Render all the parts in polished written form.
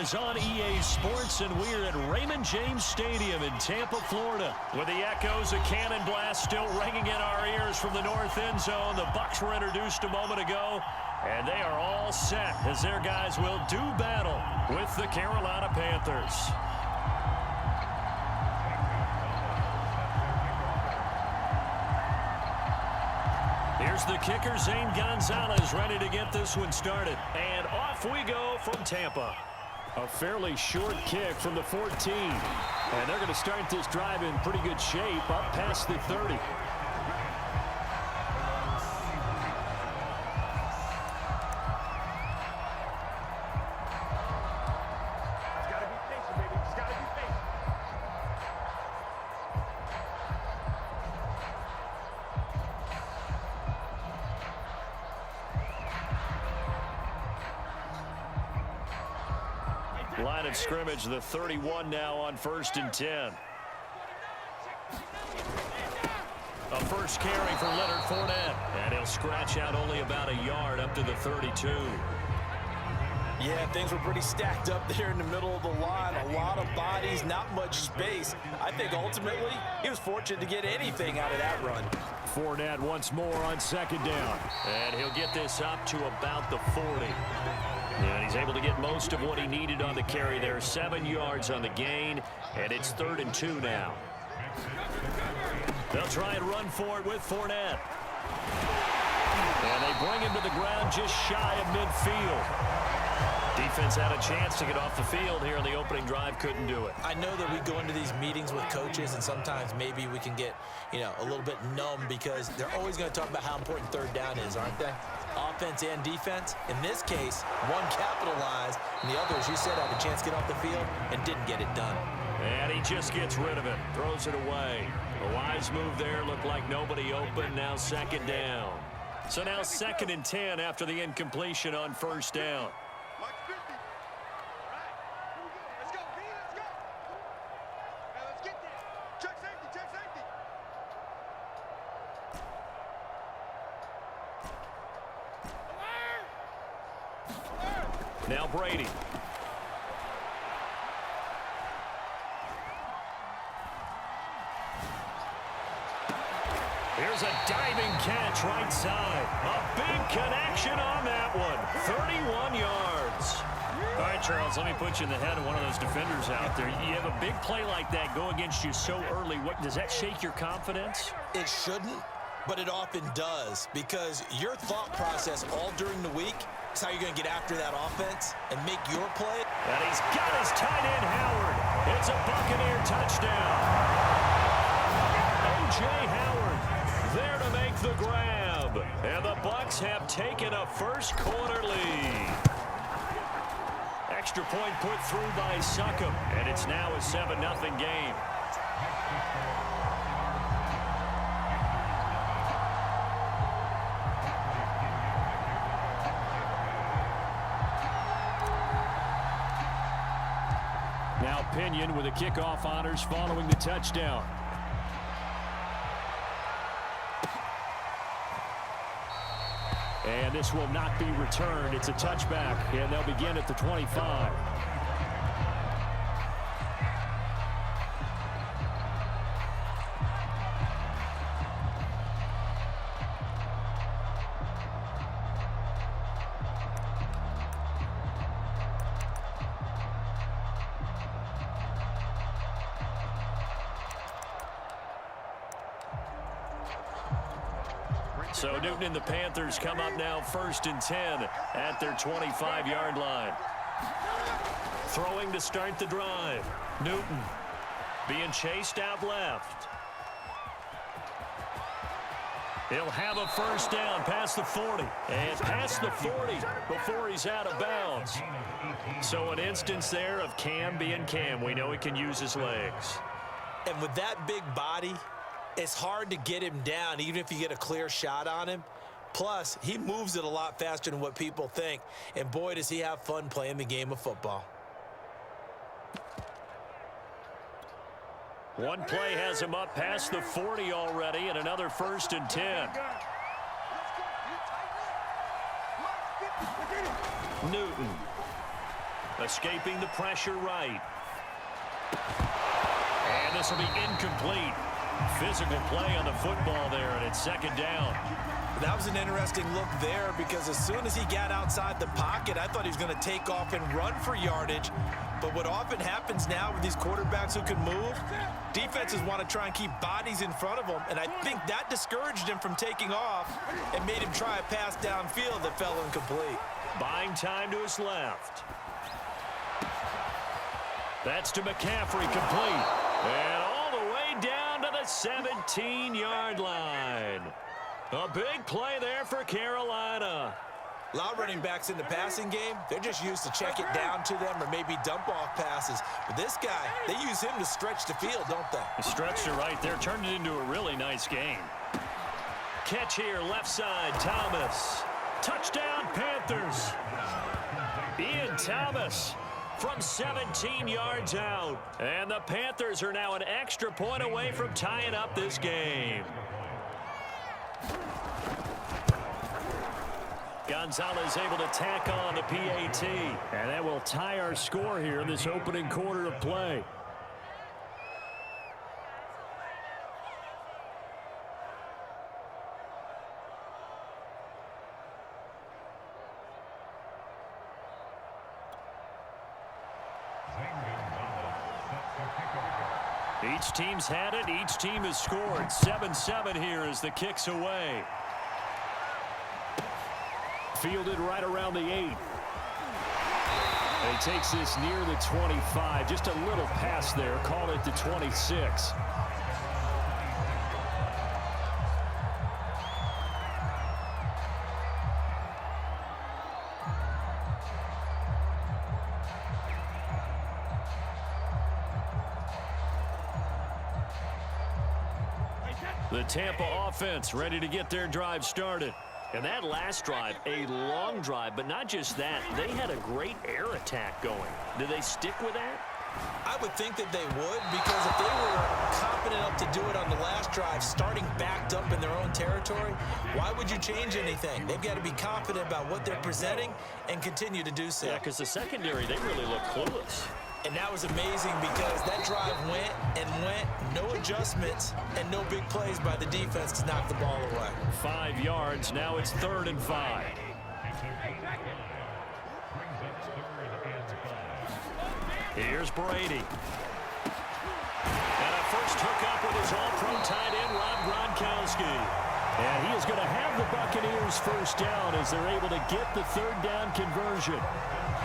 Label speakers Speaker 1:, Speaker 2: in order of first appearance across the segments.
Speaker 1: is on EA Sports, and we're at Raymond James Stadium in Tampa, Florida. With the echoes of cannon blast still ringing in our ears from the north end zone, the Bucs were introduced a moment ago, and they are all set as their guys will do battle with the Carolina Panthers. Here's the kicker, Zane Gonzalez, ready to get this one started. And off we go from Tampa. A fairly short kick from the 14. And they're going to start this drive in pretty good shape, up past the 30. Line of scrimmage, the 31 now on 1st and 10. A first carry for Leonard Fournette, and he'll scratch out only about a yard up to the 32.
Speaker 2: Yeah, things were pretty stacked up there in the middle of the line. A lot of bodies, not much space. I think ultimately he was fortunate to get anything out of that run.
Speaker 1: Fournette once more on 2nd down, and he'll get this up to about the 40. And he's able to get most of what he needed on the carry there. 7 yards on the gain, and it's 3rd and 2 now. They'll try and run for it with Fournette. And they bring him to the ground just shy of midfield. Defense had a chance to get off the field here on the opening drive, couldn't do it.
Speaker 2: I know that we go into these meetings with coaches, and sometimes maybe we can get, a little bit numb because they're always going to talk about how important 3rd down is, aren't they? Offense and defense. In this case, one capitalized, and the other, as you said, had a chance to get off the field and didn't get it done.
Speaker 1: And he just gets rid of it, throws it away. A wise move there, looked like nobody open, now 2nd down. So now 2nd and 10 after the incompletion on 1st down. Now Brady. Here's a diving catch right side. A big connection on that one. 31 yards. All right, Charles, let me put you in the head of one of those defenders out there. You have a big play like that go against you so early. What does that shake your confidence?
Speaker 2: It shouldn't, but it often does, because your thought process all during the week is how you're going to get after that offense and make your play.
Speaker 1: And he's got his tight end, Howard. It's a Buccaneer touchdown. O.J. Howard there to make the grab. And the Bucs have taken a first quarter lead. Extra point put through by Succop, and it's now a 7-0 game. Now Pinion with the kickoff honors following the touchdown. And this will not be returned. It's a touchback, and they'll begin at the 25. So Newton and the Panthers come up now 1st and 10 at their 25-yard line. Throwing to start the drive. Newton being chased out left. He'll have a first down past the 40. And past the 40 before he's out of bounds. So an instance there of Cam being Cam. We know he can use his legs.
Speaker 2: And with that big body, it's hard to get him down, even if you get a clear shot on him. Plus, he moves it a lot faster than what people think. And boy, does he have fun playing the game of football.
Speaker 1: One play has him up past the 40 already, and another 1st and 10. Newton. Escaping the pressure right. And this will be incomplete. Physical play on the football there, and it's second down.
Speaker 2: That was an interesting look there because as soon as he got outside the pocket, I thought he was going to take off and run for yardage. But what often happens now with these quarterbacks who can move, defenses want to try and keep bodies in front of them, and I think that discouraged him from taking off and made him try a pass downfield that fell incomplete.
Speaker 1: Buying time to his left. That's to McCaffrey, complete. And all the way down to the 17-yard line. A big play there for Carolina.
Speaker 2: A lot of running backs in the passing game, they're just used to check it down to them or maybe dump off passes. But this guy, they use him to stretch the field, don't they?
Speaker 1: Stretched it right there, turned it into a really nice game. Catch here, left side, Thomas. Touchdown, Panthers. Ian Thomas from 17 yards out. And the Panthers are now an extra point away from tying up this game. Gonzalez able to tack on the PAT. And that will tie our score here in this opening quarter of play. Each team's had it. Each team has scored. 7-7 here as the kick's away. Fielded right around the 8. And he takes this near the 25. Just a little pass there. Call it the 26. The Tampa offense ready to get their drive started. And that last drive, a long drive, but not just that. They had a great air attack going. Do they stick with that?
Speaker 2: I would think that they would, because if they were confident enough to do it on the last drive, starting backed up in their own territory, why would you change anything? They've got to be confident about what they're presenting and continue to do so.
Speaker 1: Yeah, because the secondary, they really look clueless.
Speaker 2: And that was amazing because that drive went and went, no adjustments, and no big plays by the defense to knock the ball away.
Speaker 1: 5 yards, now it's 3rd and 5. Here's Brady. And a first hookup with his all-pro tight end, Rob Gronkowski. And he is going to have the Buccaneers first down as they're able to get the 3rd down conversion.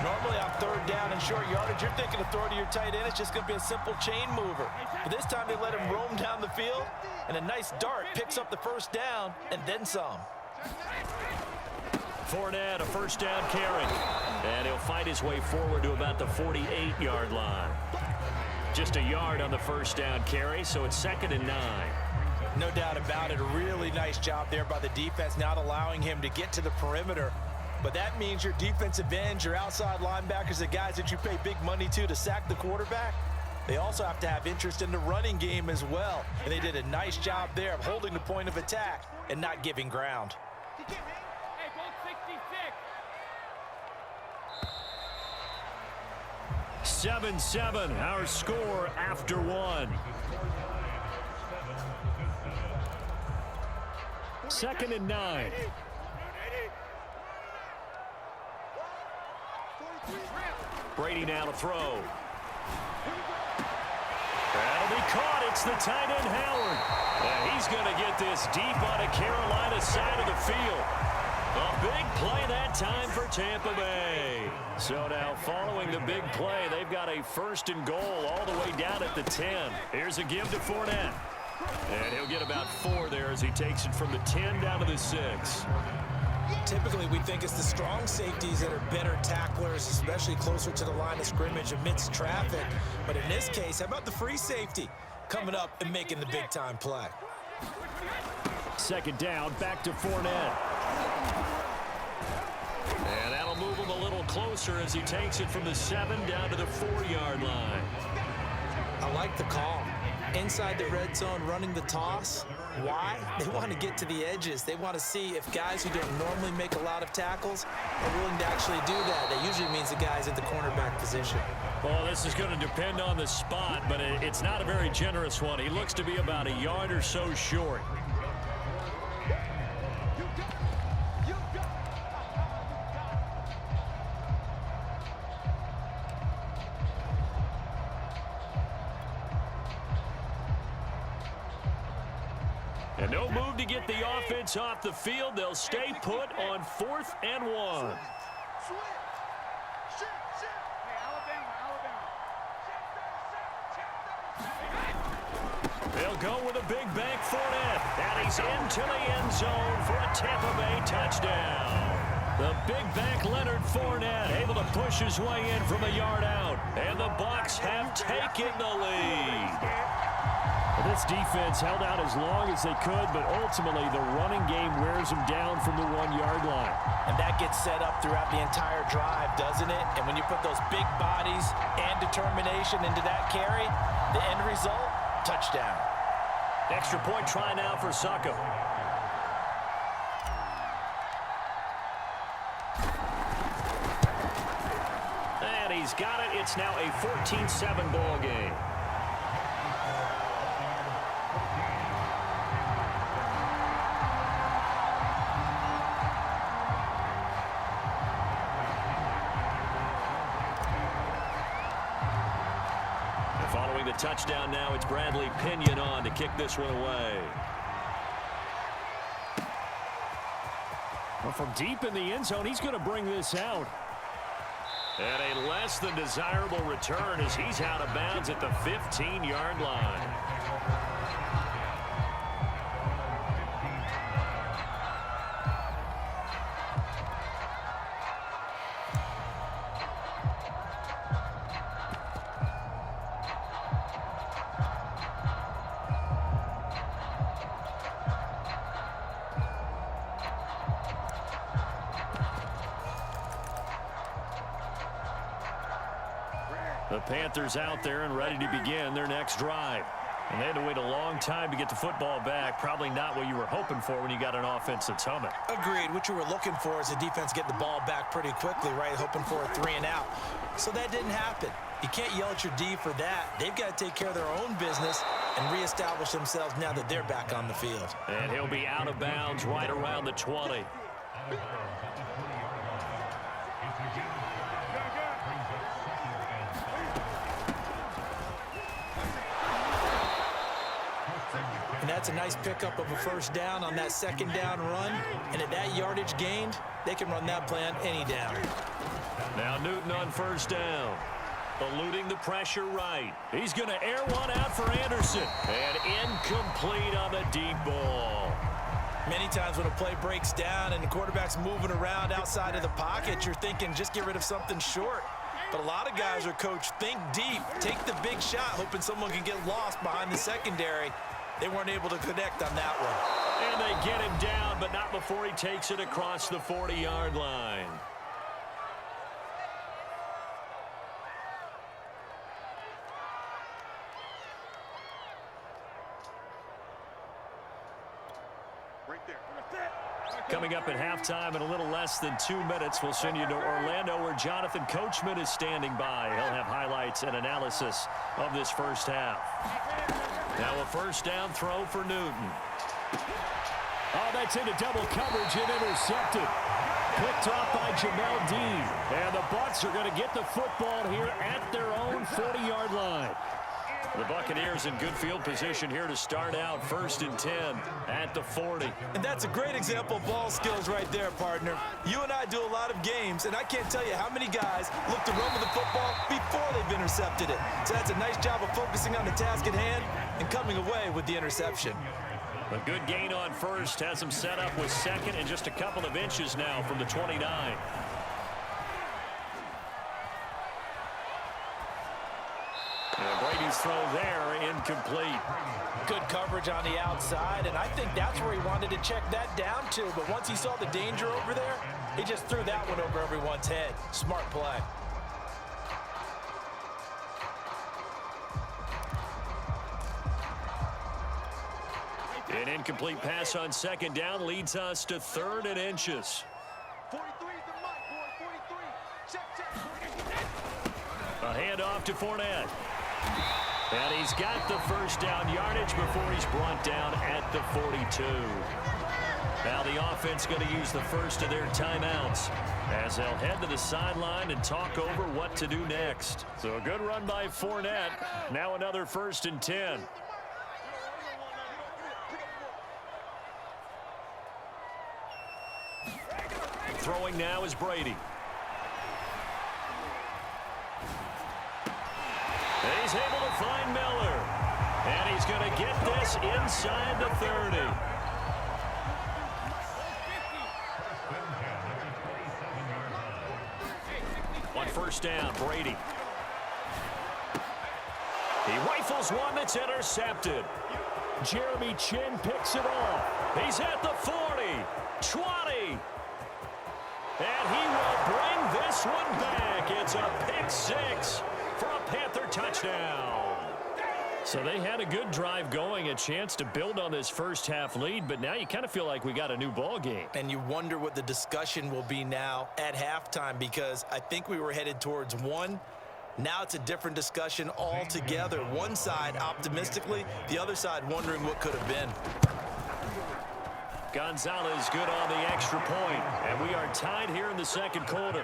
Speaker 2: Normally on 3rd down and short yardage, you're thinking of throwing to your tight end. It's just going to be a simple chain mover. But this time they let him roam down the field, and a nice dart picks up the first down and then some.
Speaker 1: Fournette, a first down carry. And he'll fight his way forward to about the 48-yard line. Just a yard on the first down carry, so it's 2nd and 9.
Speaker 2: No doubt about it. A really nice job there by the defense, not allowing him to get to the perimeter. But that means your defensive ends, your outside linebackers, the guys that you pay big money to sack the quarterback, they also have to have interest in the running game as well. And they did a nice job there of holding the point of attack and not giving ground.
Speaker 1: 7-7, our score after 1. 2nd and 9. Brady now to throw. That'll be caught. It's the tight end, Howard. And he's going to get this deep on a Carolina side of the field. A big play that time for Tampa Bay. So now following the big play, they've got a 1st and goal all the way down at the 10. Here's a give to Fournette. And he'll get about 4 there as he takes it from the 10 down to the 6.
Speaker 2: Typically, we think it's the strong safeties that are better tacklers, especially closer to the line of scrimmage amidst traffic. But in this case, how about the free safety coming up and making the big-time play?
Speaker 1: 2nd down, back to Fournette. And that'll move him a little closer as he takes it from the 7 down to the 4-yard line.
Speaker 2: I like the call. Inside the red zone, running the toss. Why? They want to get to the edges. They want to see if guys who don't normally make a lot of tackles are willing to actually do that. That usually means the guy's at the cornerback position.
Speaker 1: Well, this is going to depend on the spot, but it's not a very generous one. He looks to be about a yard or so short. And no move to get the offense off the field. They'll stay put on 4th and 1. They'll go with a big bank Fournette. And he's into the end zone for a Tampa Bay touchdown. The big back Leonard Fournette able to push his way in from a yard out. And the Bucs have taken the lead. This defense held out as long as they could, but ultimately the running game wears them down from the 1-yard line.
Speaker 2: And that gets set up throughout the entire drive, doesn't it? And when you put those big bodies and determination into that carry, the end result, touchdown.
Speaker 1: Extra point try now for Sacco. And he's got it. It's now a 14-7 ball game. Following the touchdown now, it's Bradley Pinion on to kick this one away. Well, from deep in the end zone, he's going to bring this out. And a less than desirable return as he's out of bounds at the 15-yard line. The Panthers out there and ready to begin their next drive. And they had to wait a long time to get the football back. Probably not what you were hoping for when you got an offense that's humming.
Speaker 2: Agreed. What you were looking for is the defense getting the ball back pretty quickly, right? Hoping for a 3-and-out. So that didn't happen. You can't yell at your D for that. They've got to take care of their own business and reestablish themselves now that they're back on the field.
Speaker 1: And he'll be out of bounds right around the 20.
Speaker 2: And that's a nice pickup of a first down on that second down run. And at that yardage gained, they can run that play on any down.
Speaker 1: Now Newton on first down. Eluding the pressure right. He's going to air one out for Anderson. And incomplete on the deep ball.
Speaker 2: Many times when a play breaks down and the quarterback's moving around outside of the pocket, you're thinking just get rid of something short. But a lot of guys are coached, think deep, take the big shot, hoping someone can get lost behind the secondary. They weren't able to connect on that one.
Speaker 1: And they get him down, but not before he takes it across the 40-yard line. Coming up at halftime in a little less than 2 minutes, we'll send you to Orlando where Jonathan Coachman is standing by. He'll have highlights and analysis of this first half. Now a first down throw for Newton. Oh, that's into double coverage and intercepted. Picked off by Jamel Dean. And the Bucs are going to get the football here at their own 40-yard line. The Buccaneers in good field position here to start out 1st and 10 at the 40.
Speaker 2: And that's a great example of ball skills right there, partner. You and I do a lot of games, and I can't tell you how many guys look to run with the football before they've intercepted it. So that's a nice job of focusing on the task at hand and coming away with the interception.
Speaker 1: A good gain on first has him set up with second and just a couple of inches now from the 29. And Brady's throw there, incomplete.
Speaker 2: Good coverage on the outside, and I think that's where he wanted to check that down to. But once he saw the danger over there, he just threw that one over everyone's head. Smart play.
Speaker 1: An incomplete pass on second down leads us to 3rd and inches.
Speaker 3: 43 is the mic, boy. 43. Check.
Speaker 1: A handoff to Fournette. And he's got the first down yardage before he's brought down at the 42. Now the offense going to use the first of their timeouts as they'll head to the sideline and talk over what to do next. So a good run by Fournette. Now another 1st and 10. Throwing now is Brady. He's able to find Miller. And he's going to get this inside the 30. On 1st down, Brady. He rifles one that's intercepted. Jeremy Chin picks it off. He's at the 40, 20. And he will bring this one back. It's a pick 6 for a Panther touchdown. So they had a good drive going, a chance to build on this first half lead, but now you kind of feel like we got a new ball game.
Speaker 2: And you wonder what the discussion will be now at halftime, because I think we were headed towards 1. Now it's a different discussion altogether. One side optimistically, the other side wondering what could have been.
Speaker 1: Gonzalez good on the extra point, and we are tied here in the second quarter.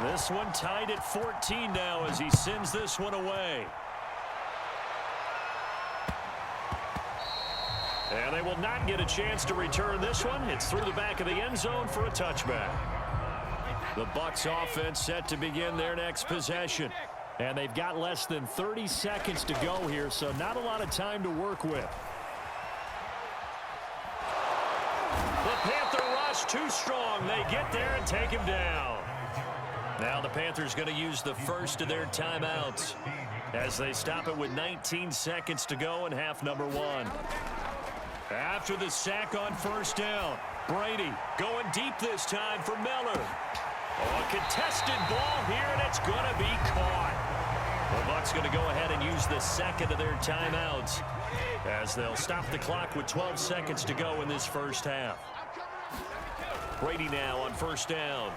Speaker 1: This one tied at 14 now as he sends this one away. And they will not get a chance to return this one. It's through the back of the end zone for a touchback. The Bucs offense set to begin their next possession. And they've got less than 30 seconds to go here, so not a lot of time to work with. The Panther rush too strong. They get there and take him down. Now the Panthers going to use the first of their timeouts as they stop it with 19 seconds to go in half number 1. After the sack on 1st down, Brady going deep this time for Miller. Oh, a contested ball here, and it's going to be caught. The Bucs going to go ahead and use the second of their timeouts as they'll stop the clock with 12 seconds to go in this first half. Brady now on 1st down.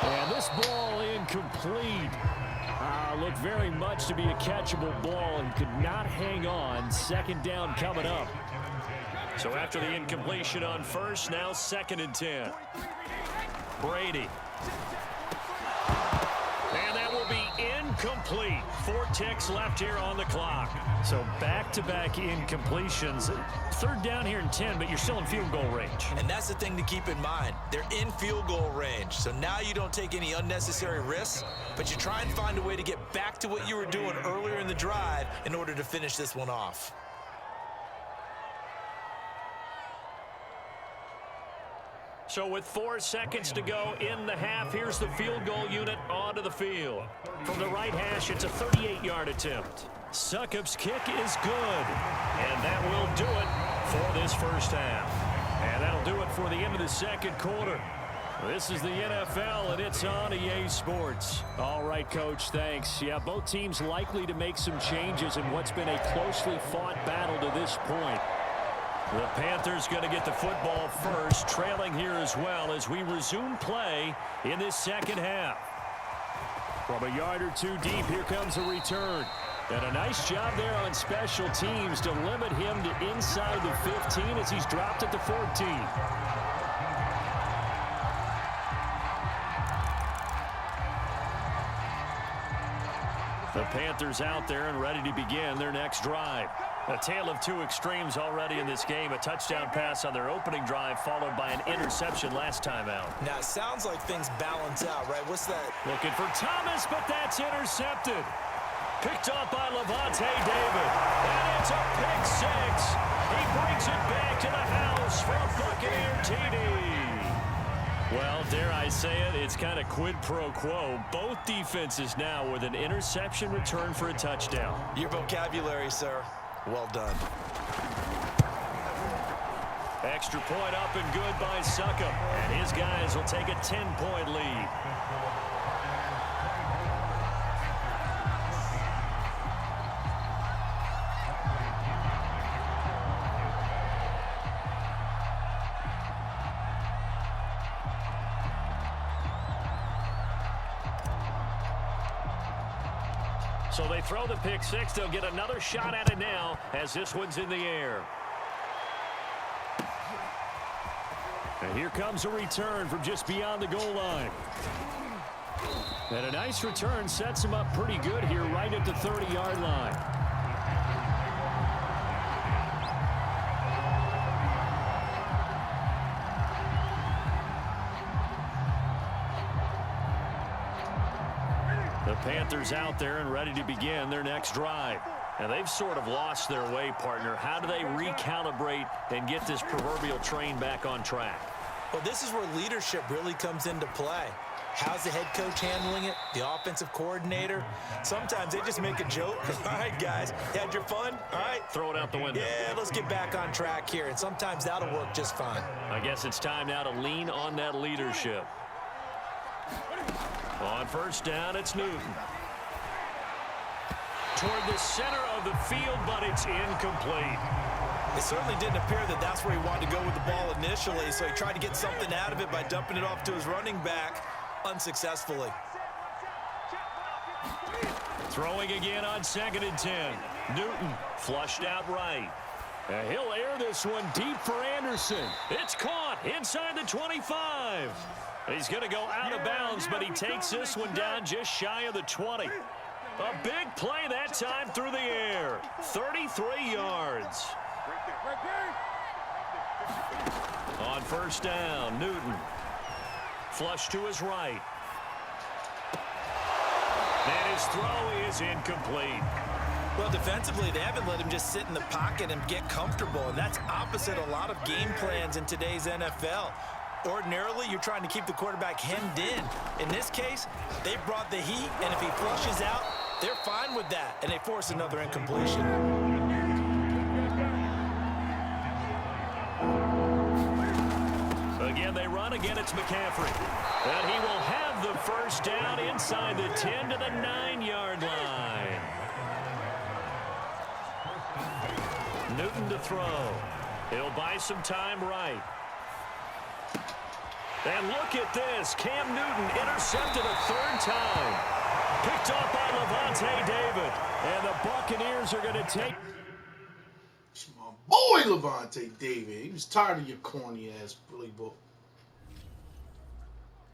Speaker 1: And this ball incomplete. Looked very much to be a catchable ball and could not hang on. 2nd down coming up. So after the incompletion on 1st, now 2nd and 10. Brady. And that will be incomplete. 4 ticks left here on the clock. So back-to-back incompletions. 3rd down here and 10, but you're still in field goal range.
Speaker 2: And that's the thing to keep in mind. They're in field goal range. So now you don't take any unnecessary risks, but you try and find a way to get back to what you were doing earlier in the drive in order to finish this one off.
Speaker 1: So with 4 seconds to go in the half, here's the field goal unit onto the field. From the right hash, it's a 38-yard attempt. Succop's kick is good, and that will do it for this first half. And that'll do it for the end of the second quarter. This is the NFL, and it's on EA Sports. All right, Coach, thanks. Yeah, both teams likely to make some changes in what's been a closely fought battle to this point. The Panthers going to get the football first, trailing here as well as we resume play in this second half. From a yard or two deep, here comes a return. And a nice job there on special teams to limit him to inside the 15 as he's dropped at the 14. The Panthers out there and ready to begin their next drive. A tale of two extremes already in this game. A touchdown pass on their opening drive followed by an interception last time out.
Speaker 2: Now, it sounds like things balance out, right? What's that?
Speaker 1: Looking for Thomas, but that's intercepted. Picked off by Levante David. And it's a pick 6. He brings it back to the house for a Buccaneer TD. Well, dare I say it, it's kind of quid pro quo. Both defenses now with an interception return for a touchdown.
Speaker 2: Your vocabulary, sir. Well done.
Speaker 1: Extra point up and good by Succop. And his guys will take a 10-point lead. So they throw the pick six. They'll get another shot at it now as this one's in the air. And here comes a return from just beyond the goal line. And a nice return sets him up pretty good here right at the 30-yard line. The Panthers out there and ready to begin their next drive. And they've sort of lost their way, partner. How do they recalibrate and get this proverbial train back on track?
Speaker 2: Well, this is where leadership really comes into play. How's the head coach handling it? The offensive coordinator? Sometimes they just make a joke. All right, guys, you had your fun? All right.
Speaker 1: Throw it out the window.
Speaker 2: Yeah, let's get back on track here. And sometimes that'll work just fine.
Speaker 1: I guess it's time now to lean on that leadership. On first down, it's Newton. Toward the center of the field, but it's incomplete.
Speaker 2: It certainly didn't appear that that's where he wanted to go with the ball initially, so he tried to get something out of it by dumping it off to his running back unsuccessfully.
Speaker 1: Throwing again on 2nd and 10. Newton flushed out right. And he'll air this one deep for Anderson. It's caught inside the 25. He's going to go out of bounds, but he takes this one down just shy of the 20. A big play that time through the air. 33 yards. On first down, Newton. Flush to his right. And his throw is incomplete.
Speaker 2: Well, defensively, they haven't let him just sit in the pocket and get comfortable, and that's opposite a lot of game plans in today's NFL. Ordinarily, you're trying to keep the quarterback hemmed in. In this case, they brought the heat, and if he flushes out, they're fine with that, and they force another incompletion.
Speaker 1: Again, they run. Again, it's McCaffrey. And he will have the first down inside the 10 to the 9-yard line. Newton to throw. He'll buy some time right. And look at this. Cam Newton intercepted a third time. Picked off by Levante David. And the Buccaneers are going to take...
Speaker 4: It's my boy, Levante David. He was tired of your corny-ass Billy Book.